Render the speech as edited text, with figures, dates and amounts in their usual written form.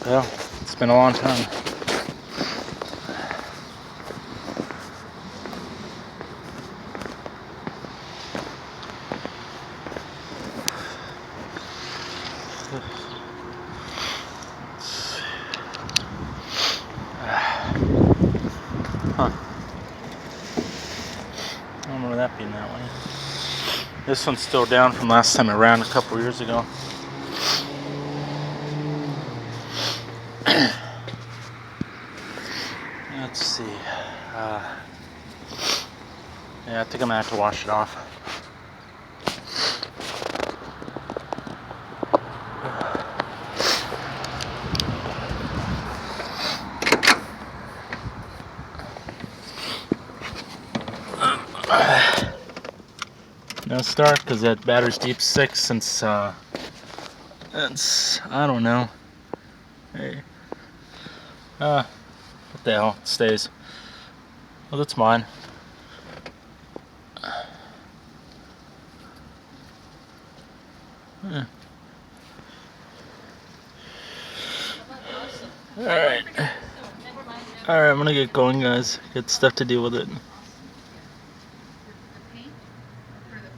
Well, it's been a long time. Huh. I don't remember that being that way. This one's still down from last time I ran a couple years ago. Let's see. Yeah, I think I'm gonna have to wash it off. No start because that battery's deep 6 since it's, I don't know. Hey. What the hell? It stays. Well, that's mine. Alright. Alright, I'm gonna get going, guys. Got stuff to deal with it.